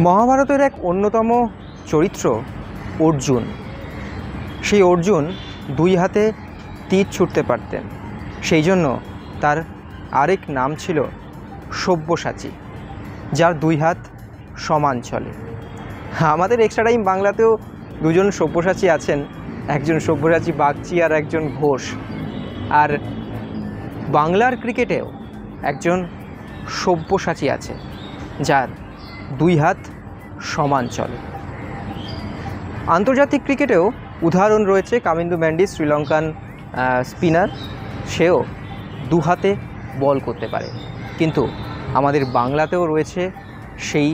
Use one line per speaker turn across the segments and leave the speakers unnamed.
মহাভারতের এক অন্যতম চরিত্র অর্জুন। সেই অর্জুন দুই হাতে তীর ছুঁড়তে পারতেন, সেই জন্য তার আরেক নাম ছিল সব্যসাচী, যার দুই হাত সমান চলে। আমাদের এক্সট্রা টাইম বাংলাতেও দুজন সব্যসাচী আছেন, একজন সব্যসাচী বাগচি আর একজন ঘোষ। আর বাংলার ক্রিকেটেও একজন সব্যসাচী আছে, যার দুই হাত সমান চলে। আন্তর্জাতিক ক্রিকেটেও উদাহরণ রয়েছে কামিন্দু মেন্ডিস, শ্রীলঙ্কান স্পিনার, সেও দু হাতে বল করতে পারে। কিন্তু আমাদের বাংলাতেও রয়েছে সেই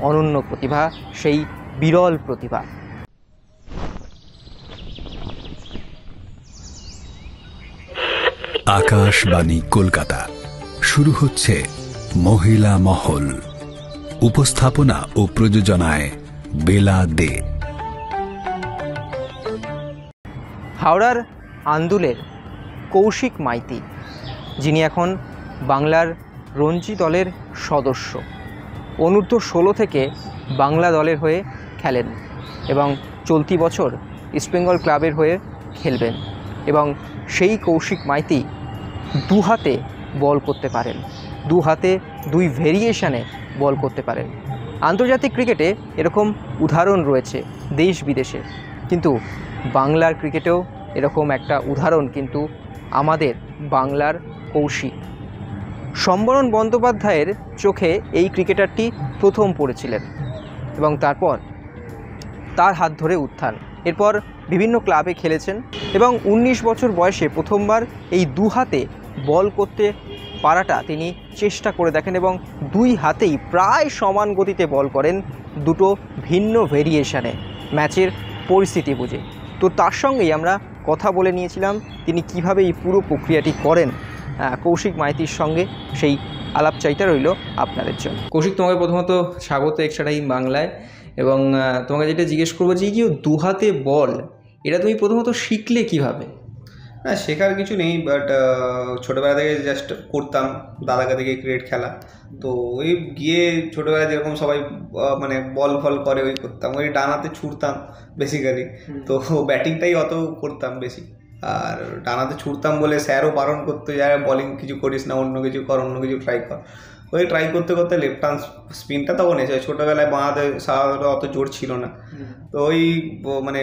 অনন্য প্রতিভা, সেই বিরল প্রতিভা।
আকাশবাণী কলকাতা, শুরু হচ্ছে মহিলা মহল। উপস্থাপনা ও প্রযোজনায় বেলা দে।
হাওড়ার আন্দুলের কৌশিক মাইতি, যিনি এখন বাংলার রঞ্জি দলের সদস্য, অনূর্ধ্ব 16 থেকে বাংলা দলের হয়ে খেলেন এবং চলতি বছর ইস্টবেঙ্গল ক্লাবের হয়ে খেলবেন। এবং সেই কৌশিক মাইতি দু হাতে বল করতে পারেন, দু হাতে দুই ভেরিয়েশনে বল করতে পারেন। আন্তর্জাতিক ক্রিকেটে এরকম উদাহরণ রয়েছে দেশ বিদেশে, কিন্তু বাংলার ক্রিকেটেও এরকম একটা উদাহরণ কিন্তু আমাদের বাংলার কৌশিক। সম্বরণ বন্দ্যোপাধ্যায়ের চোখে এই ক্রিকেটারটি প্রথম পড়েছিলেন এবং তারপর তার হাত ধরে উত্থান। এরপর বিভিন্ন ক্লাবে খেলেছেন এবং 19 বছর বয়সে প্রথমবার এই দু হাতে বল করতে পারাটা তিনি চেষ্টা করে দেখেন এবং দুই হাতেই প্রায় সমান গতিতে বল করেন, দুটো ভিন্ন ভেরিয়েশনে, ম্যাচের পরিস্থিতি বুঝে। তো তার সঙ্গেই আমরা কথা বলে নিয়েছিলাম তিনি কিভাবে এই পুরো প্রক্রিয়াটি করেন। কৌশিক মাইতির সঙ্গে সেই আলাপচাইটা রইল আপনাদের জন্য। কৌশিক, তোমাকে প্রথমত স্বাগত এক্সট্রা টাইম বাংলায়। এবং তোমাকে যেটা জিজ্ঞেস করবো যে কি দু হাতে বল, এটা তুমি প্রথমত শিখলে কিভাবে?
না, শেখার কিছু নেই, বাট ছোটোবেলা থেকে জাস্ট করতাম দাদাকে থেকে ক্রিকেট খেলা। তো ওই গিয়ে ছোটোবেলায় যেরকম সবাই মানে বল ফল করে ওই করতাম, ওই ডান হাতে ছুটতাম বেসিক্যালি। তো ব্যাটিংটাই অত করতাম বেশি, আর ডান হাতে ছুটতাম বলে স্যারও বারণ করতো যে বলিং কিছু করিস না, অন্য কিছু কর, অন্য কিছু ট্রাই কর। ওই ট্রাই করতে করতে লেফট হ্যান্ড স্পিনটা তখন এসে, ছোটোবেলায় বাঁ হাতে সাধারণত অত জোর ছিল না, তো ওই মানে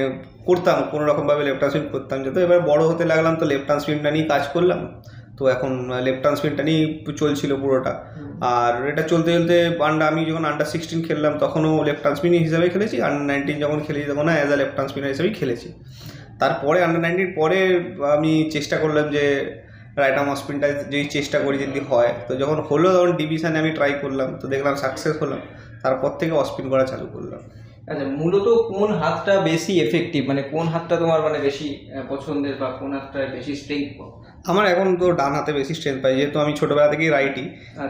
করতাম কোনো রকমভাবে লেফট হ্যান্ড স্পিন করতাম। যত এবার বড় হতে লাগলাম তো লেফট হ্যান্ড স্পিনটা নিয়েই কাজ করলাম। তো এখন লেফট হ্যান্ড স্পিনটা নিয়েই চলছিল পুরোটা। আর এটা চলতে চলতে আমি যখন আন্ডার 16 খেললাম তখনও লেফট হ্যান্ড স্পিন হিসাবে খেলেছি, আন্ডার 19 যখন খেলেছি তখন as a left hand spinner হিসেবেই খেলেছি। তারপরে আন্ডার 19 পরে আমি চেষ্টা করলাম যে রাইট আর্ম অফ স্পিনটা যেই চেষ্টা করি যদি হয়, তো যখন হলো তখন ডিভিশনে আমি ট্রাই করলাম, তো দেখলাম সাকসেস হলাম। তারপর থেকে অফ স্পিন করা চালু করলাম।
আচ্ছা, মূলত কোন হাতটা বেশি এফেক্টিভ, মানে কোন হাতটা তোমার মানে বেশি পছন্দের বা কোন হাতটা বেশি স্ট্রেংথ?
আমার এখন তো ডান হাতে বেশি স্ট্রেংথ পাই, যেহেতু আমি ছোটোবেলা থেকেই রাইটি,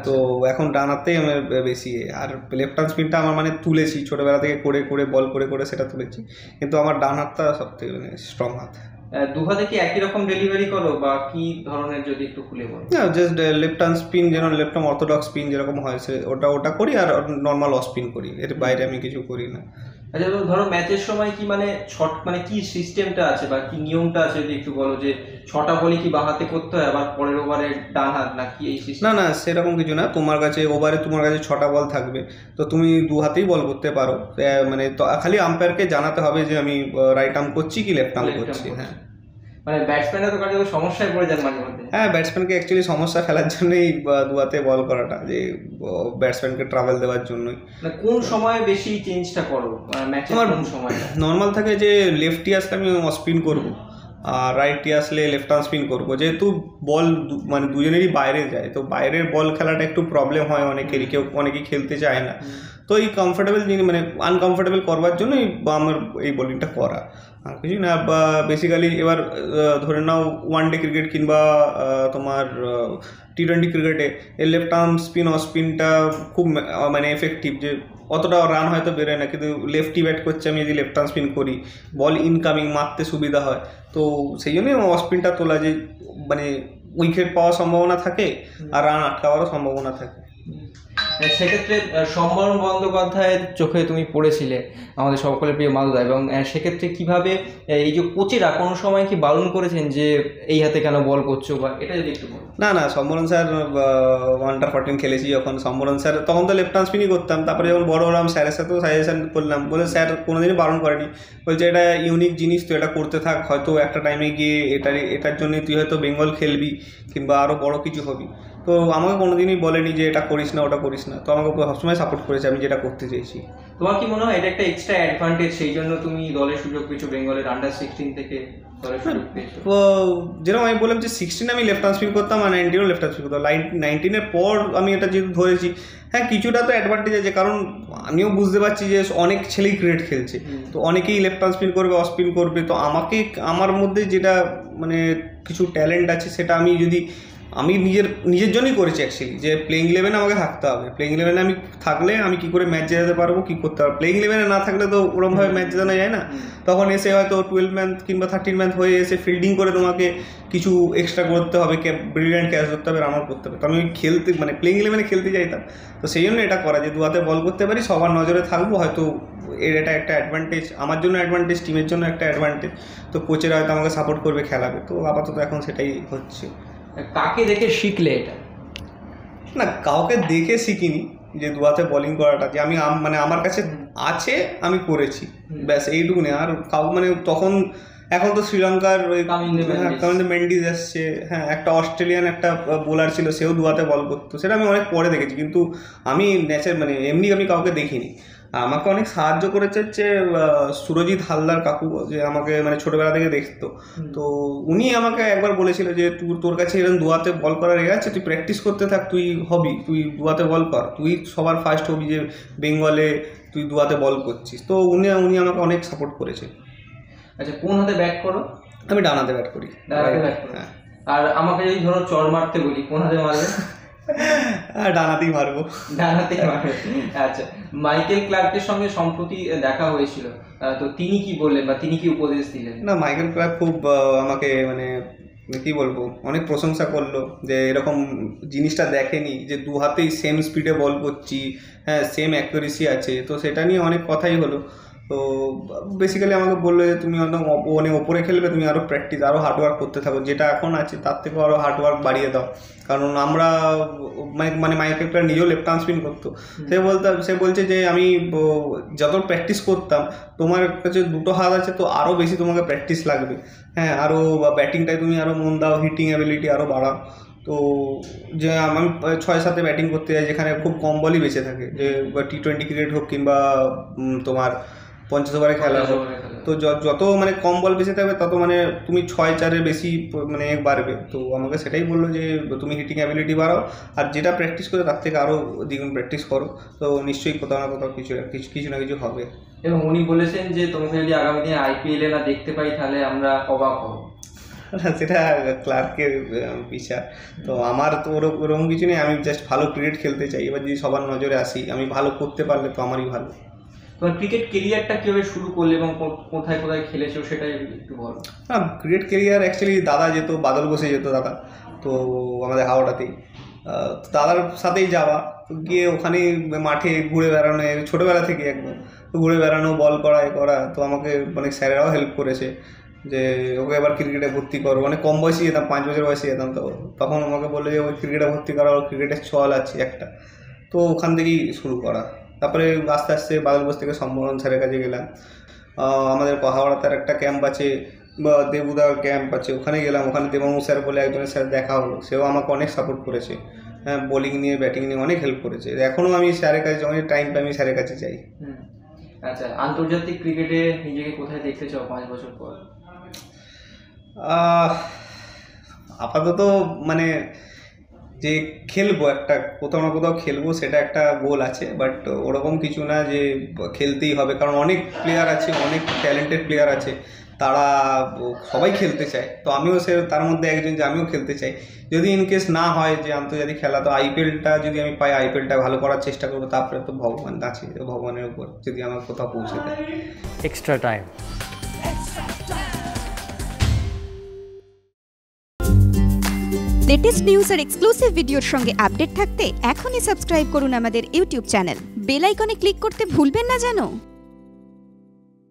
তো এখন ডান হাতেই আমার বেশি। আর লেফট হ্যান্ড স্পিনটা আমার মানে তুলেছি ছোটোবেলা থেকে করে করে বল করে করে সেটা তুলেছি, কিন্তু আমার ডান হাতটা সব থেকে মানে স্ট্রং হাত।
দু হাতে কি একই রকম ডেলিভারি করো বা কি ধরনের, যদি একটু খুলে বলো?
না, জাস্ট লেফট হ্যান্ড স্পিন, যেন লেফট আর্ম অর্থোডক্স স্পিন যেরকম হয় ওটা করি, আর নর্মাল অফ স্পিন করি, এর বাইরে আমি কিছু করি না।
আচ্ছা, ধরো ম্যাচের সময় কি মানে মানে কি সিস্টেমটা আছে বা কি নিয়মটা আছে যদি একটু বলো, যে 6টা বলই কি বাঁ হাতে করতে হয়, আবার পরের ওভারে ডান হাত, না কি এই সিস্টেম?
না, সেরকম কিছু না। তোমার কাছে ওভারে তোমার কাছে 6টা বল থাকবে, তো তুমি দু হাতেই বল করতে পারো। মানে খালি আম্পায়ারকে জানাতে হবে যে আমি রাইট আর্ম করছি কি লেফট আর্ম করছি। হ্যাঁ,
মানে ব্যাটসম্যানরা তো কাজে সমস্যায় পড়ে যান মাঝে মধ্যে।
হ্যাঁ, ব্যাটসম্যানকে অ্যাকচুয়ালি সমস্যা ফেলার জন্যই দু হাতে বল করাটা, যে ব্যাটসম্যানকে ট্রাভেল দেওয়ার জন্যই।
মানে কোন সময় বেশি চেঞ্জটা করো ম্যাচে? আমার কোন সময়
নর্মাল থাকে যে লেফটি আসলে আমি অফ স্পিন করবো, আর রাইটটি আসলে লেফট হ্যান্ড স্পিন করবো। যেহেতু বল মানে দুজনেরই বাইরে যায়, তো বাইরের বল খেলাটা একটু প্রবলেম হয় অনেকেরই, অনেকেই খেলতে চায় না। তো এই কমফোর্টেবল মানে আনকমফোর্টেবল করবার জন্যই আমার এই বোলিংটা করা, আর কিছু না। বা বেসিক্যালি এবার ধরে নাও ওয়ানডে ক্রিকেট কিংবা তোমার T20 ক্রিকেটে এই লেফট আর্ম স্পিন অফ স্পিনটা খুব মানে এফেক্টিভ, যে অতটা রান হয়তো বেরোয় না, কিন্তু লেফটি ব্যাট করছে আমি যদি লেফট আর্ম স্পিন করি, বল ইনকামিং মারতে সুবিধা হয়। তো সেই জন্যই অফ স্পিনটা তোলা, যে মানে উইকেট পাওয়ার সম্ভাবনা থাকে আর রান আটকাওয়ারও সম্ভাবনা থাকে।
সেক্ষেত্রে সম্বরণ বন্দ্যোপাধ্যায়ের চোখে তুমি পড়েছিলে, আমাদের সকলের প্রিয় মাদুদা, এবং সেক্ষেত্রে কিভাবে এই যে কোচেরা কোনো সময় কি বারণ করেছেন যে এই হাতে কেন বল করছো, বা এটা যদি একটু বলো।
না সম্বরণ স্যার আন্ডার-14 খেলেছি যখন, সম্বরণ স্যার তখন তো লেফট হ্যান্ড স্পিনই করতাম। তারপরে যখন বড় হলাম স্যারের সাথেও সাজেশন করলাম, বলে স্যার কোনোদিনই বারণ করেনি, বলছে এটা ইউনিক জিনিস, তো এটা করতে থাক, হয়তো একটা টাইমে গিয়ে এটার জন্যই তুই হয়তো বেঙ্গল খেলবি কিংবা আরও বড় কিছু হবি। তো আমাকে কোনোদিনই বলেনি যে এটা করিস না ওটা করিস না, তো আমাকে সবসময় সাপোর্ট করেছে আমি যেটা করতে চেয়েছি।
তোমার কি মনে হয় এটা একটা এক্সট্রা অ্যাডভান্টেজ, সেই জন্য তুমি দলের সুযোগ পেয়েছো, বেঙ্গলের আন্ডার-16 থেকে দলের সুযোগ পেয়েছো?
তো যেরকম আমি বললাম যে 16 আমি লেফট হ্যান্ড স্পিন করতাম আর 19ও লেফট হ্যান্ড স্পিন করতাম, 19-এর পর আমি এটা যেহেতু ধরেছি, হ্যাঁ কিছুটা তো অ্যাডভান্টেজ আছে, কারণ আমিও বুঝতে পারছি যে অনেক ছেলেই ক্রিকেট খেলছে, তো অনেকেই লেফট হ্যান্ড স্পিন করবে, অফ স্পিন করবে, তো আমার মধ্যে যেটা মানে কিছু ট্যালেন্ট আছে সেটা আমি নিজের জন্যই করেছি অ্যাকচুয়ালি, যে প্লেইং 11 আমাকে থাকতে হবে, প্লেইং 11 আমি থাকলে আমি কী করে ম্যাচ জেতাতে পারবো, কী করতে পারবো। প্লেইং 11 না থাকলে তো ওরকমভাবে ম্যাচ জেতানো যায় না, তখন এসে হয়তো 12 ম্যান কিংবা 13 ম্যান হয়ে এসে ফিল্ডিং করে তোমাকে কিছু এক্সট্রা করতে হবে, ব্রিলিয়ান্ট ক্যাচ করতে হবে, রান আউট করতে হবে। তো আমি প্লেইং 11 খেলতে চাইতাম, তো সেই জন্য এটা করা যে দু হাতে বল করতে পারি, সবার নজরে থাকবো, হয়তো এটা একটা অ্যাডভান্টেজ, আমার জন্য অ্যাডভান্টেজ, টিমের জন্য একটা অ্যাডভান্টেজ, তো কোচেরা হয়তো আমাকে সাপোর্ট করবে, খেলাবে, তো আপাতত এখন সেটাই হচ্ছে।
কাকে দেখে শিখলে এটা?
না কাউকে দেখে শিখিনি, যে দু হাতে বোলিং করাটা যে আমি মানে আমার কাছে আছে আমি করেছি, ব্যাস এইটুকুনি। আর তখন এখন তো শ্রীলঙ্কার ওই কামিন্দ মেন্ডিস এসছে, হ্যাঁ একটা অস্ট্রেলিয়ান একটা বোলার ছিল, সেও দু হাতে বল করতো, সেটা আমি অনেক পরে দেখেছি, কিন্তু আমি এমনি আমি কাউকে দেখিনি। আমাকে অনেক সাহায্য করেছে হচ্ছে সুরজিৎ হালদার কাকু, যে আমাকে ছোটোবেলা থেকে দেখতো, তো উনি আমাকে একবার বলেছিল যে তোর কাছে এরকম দু হাতে বল করার আছে, তুই প্র্যাকটিস করতে থাক, তুই তুই দু হাতে বল কর, তুই সবার ফার্স্ট হবি যে বেঙ্গলে তুই দু হাতে বল করছিস। তো উনি আমাকে অনেক সাপোর্ট করেছে।
আচ্ছা, কোন হাতে ব্যাট করো?
আমি ডান হাতে ব্যাট করি।
হ্যাঁ। আর আমাকে যদি ধরো চর মারতে বলি, কোন হাতে মারবে?
ডানাতেই মারবো।
ডানাতেই মারবে। আচ্ছা, মাইকেল ক্লার্কের সঙ্গে সম্প্রতি দেখা হয়েছিল, তো তিনি কি বললেন বা তিনি কি উপদেশ দিলেন?
না মাইকেল ক্লার্ক খুব আমাকে কি বলবো, অনেক প্রশংসা করলো, যে এরকম জিনিসটা দেখেনি যে দু হাতেই সেম স্পিডে বল করছি, হ্যাঁ সেম অ্যাকুরেসি আছে, তো সেটা নিয়ে অনেক কথাই হলো। তো বেসিক্যালি আমাকে বললো যে তুমি অনেক ওপরে খেলবে, তুমি আরও প্র্যাকটিস, আরও হার্ডওয়ার্ক করতে থাকো, যেটা এখন আছে তার থেকেও আরও হার্ডওয়ার্ক বাড়িয়ে দাও। কারণ আমরা মাইকেল ক্লার্ক নিজেও লেফট হ্যান্ড স্পিন করতো, সে বলছে যে আমি যত প্র্যাকটিস করতাম, তোমার কাছে দুটো হাত আছে, তো আরও বেশি তোমাকে প্র্যাকটিস লাগবে, হ্যাঁ আরও ব্যাটিংটায় তুমি আরও মন দাও, হিটিং অ্যাবিলিটি আরও বাড়াও। তো যে আমি 6-7 ব্যাটিং করতে যাই, যেখানে খুব কম বলই বেঁচে থাকে, যে T20 ক্রিকেট হোক কিংবা তোমার 50 ওভারে খেলা হোক, তো যত কম বল বেশি থাকবে তত তুমি 6-4-এর বেশি বাড়বে। তো আমাকে সেটাই বললো যে তুমি হিটিং অ্যাবিলিটি বাড়াও, আর যেটা প্র্যাকটিস করে তার থেকে আরও দ্বিগুণ প্র্যাকটিস করো, তো নিশ্চয়ই কোথাও না কোথাও কিছু না কিছু হবে।
এবং উনি বলেছেন যে তোমাকে যদি আগামী দিনে IPL না দেখতে পাই তাহলে আমরা অবাক হব।
সেটা ক্লার্কের বিচার, তো আমার তো ওরকম কিছু নেই, আমি জাস্ট ভালো ক্রিকেট খেলতে চাই। এবার যদি সবার নজরে আসি, আমি ভালো করতে পারলে তো আমারই ভালো।
তোমার ক্রিকেট কেরিয়ারটা কীভাবে শুরু করলে এবং কোথায় কোথায় খেলেছো সেটাই একটু বলো।
হ্যাঁ ক্রিকেট কেরিয়ার অ্যাকচুয়ালি দাদা যেত, বাদল বসে যেত দাদা, তো আমাদের হাওড়াতেই, দাদার সাথেই যাওয়া, তো গিয়ে ওখানেই মাঠে ঘুরে বেড়ানো, ছোটোবেলা থেকে একদম তো ঘুরে বেড়ানো, বল করা, তো আমাকে অনেক স্যারেরাও হেল্প করেছে যে ওকে এবার ক্রিকেটে ভর্তি করো। অনেক কম বয়সে যেতাম, 5 বছর বয়সে যেতাম, তো তখন আমাকে বললো যে ওই ক্রিকেটে ভর্তি করা, ওর ক্রিকেটের ছল আছে একটা, তো ওখান থেকেই শুরু করা। তারপরে আস্তে আস্তে বাদল বোস থেকে সম্বোধন স্যারের কাছে গেলাম, আমাদের হাওড়াতে একটা ক্যাম্প আছে বা দেবুদার ক্যাম্প আছে, ওখানে গেলাম, ওখানে দেবাংশু স্যার বলে একজনের স্যার দেখা হলো, সেও আমাকে অনেক সাপোর্ট করেছে, হ্যাঁ বোলিং নিয়ে ব্যাটিং নিয়ে অনেক হেল্প করেছে। এখনও আমি স্যারের কাছে যখন টাইম পাই আমি স্যারের কাছে যাই।
আচ্ছা, আন্তর্জাতিক ক্রিকেটে নিজেকে কোথায় দেখতে চাও 5 বছর পর?
আপাতত যে খেলবো, একটা কোথাও না কোথাও খেলবো, সেটা একটা গোল আছে, বাট ওরকম কিছু না যে খেলতেই হবে, কারণ অনেক প্লেয়ার আছে, অনেক ট্যালেন্টেড প্লেয়ার আছে, তারা সবাই খেলতে চায়, তো আমিও তার মধ্যে একজন, যে আমিও খেলতে চাই। যদি ইনকেস না হয় যে আন্তর্জাতিক খেলা, তো IPLটা যদি আমি পাই, IPLটা ভালো করার চেষ্টা করবো, তারপরে তো ভগবান আছে, ভগবানের উপর যদি আমার কোথাও পৌঁছে দেয়।
Extra time.
লেটেস্ট নিউজ আর এক্সক্লুসিভ ভিডিওর সঙ্গে আপডেট থাকতে এখনই সাবস্ক্রাইব করুন আমাদের ইউটিউব চ্যানেল। বেল আইকনে ক্লিক করতে ভুলবেন না যেন।